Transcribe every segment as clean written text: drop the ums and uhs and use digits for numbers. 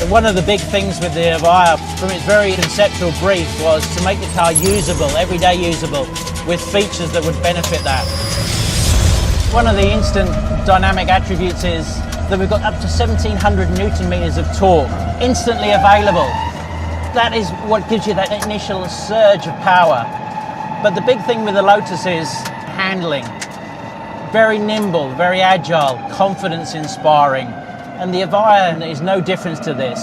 One of the big things with the Evija, from its very conceptual brief, was to make the car usable, everyday usable, with features that would benefit that. One of the instant dynamic attributes is that we've got up to 1700 Newton meters of torque, instantly available. That is what gives you that initial surge of power. But the big thing with the Lotus is handling. Very nimble, very agile, confidence inspiring. And the Evija is no difference to this.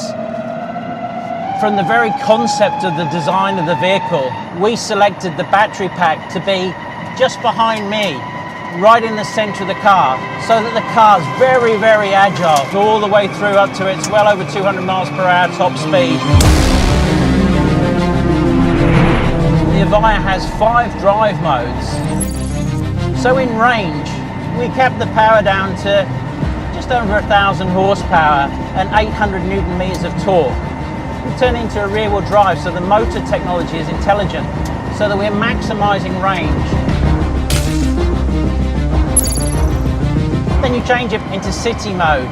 From the very concept of the design of the vehicle, we selected the battery pack to be just behind me, right in the center of the car, so that the car's very, very agile, all the way through up to its well over 200 miles per hour top speed. The Evija has 5 drive modes. So in range, we kept the power down to just over 1,000 horsepower and 800 Newton meters of torque. We turn into a rear-wheel drive, so the motor technology is intelligent, so that we're maximizing range. Then you change it into city mode.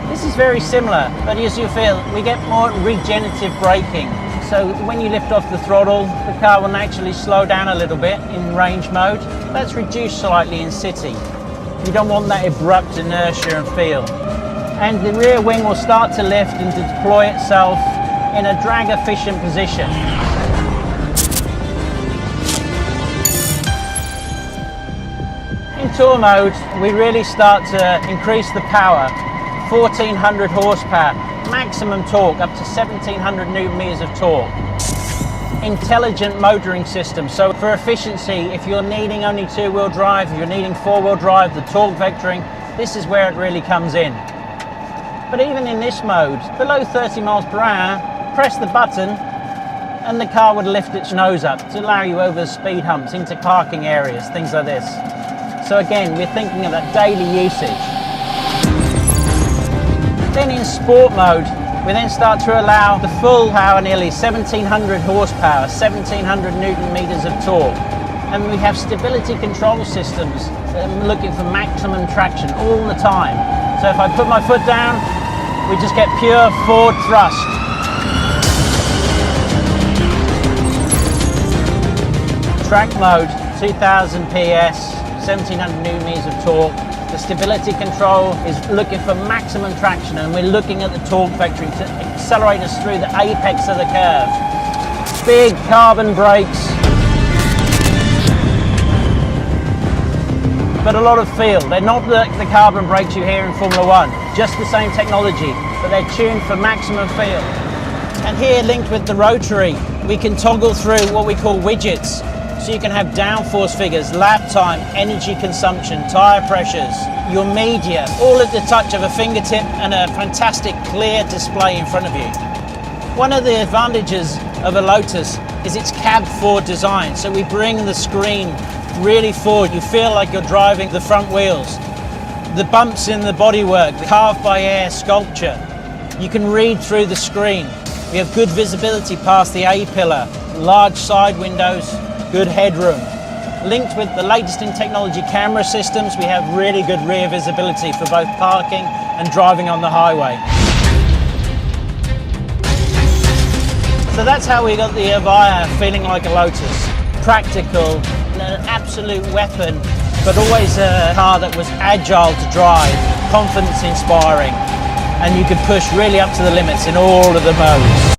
This is very similar, but as you feel, we get more regenerative braking. So when you lift off the throttle, the car will naturally slow down a little bit in range mode. That's reduced slightly in city. You don't want that abrupt inertia and feel. And the rear wing will start to lift and to deploy itself in a drag efficient position. In tour mode, we really start to increase the power. 1400 horsepower, maximum torque up to 1700 Newton meters of torque. Intelligent motoring system, so for efficiency, if you're needing only 2-wheel drive, if you're needing 4-wheel drive, the torque vectoring, this is where it really comes in. But even in this mode, below 30 miles per hour, press the button and the car would lift its nose up to allow you over speed humps, into parking areas, things like this. So again, we're thinking of that daily usage. Then in sport mode, we then start to allow the full power, nearly 1700 horsepower, 1700 Newton meters of torque. And we have stability control systems looking for maximum traction all the time. So if I put my foot down, we just get pure forward thrust. Track mode, 2000 PS, 1700 Newton meters of torque. The stability control is looking for maximum traction, and we're looking at the torque vectoring to accelerate us through the apex of the curve. Big carbon brakes, but a lot of feel. They're not the carbon brakes you hear in Formula One, just the same technology, but they're tuned for maximum feel. And here, linked with the rotary, we can toggle through what we call widgets. So you can have downforce figures, lap time, energy consumption, tyre pressures, your media, all at the touch of a fingertip and a fantastic clear display in front of you. One of the advantages of a Lotus is its cab forward design. So we bring the screen really forward. You feel like you're driving the front wheels. The bumps in the bodywork, the carved by air sculpture. You can read through the screen. We have good visibility past the A-pillar, large side windows, good headroom. Linked with the latest in technology camera systems, we have really good rear visibility for both parking and driving on the highway. So that's how we got the Evija feeling like a Lotus. Practical, an absolute weapon, but always a car that was agile to drive, confidence inspiring, and you could push really up to the limits in all of the modes.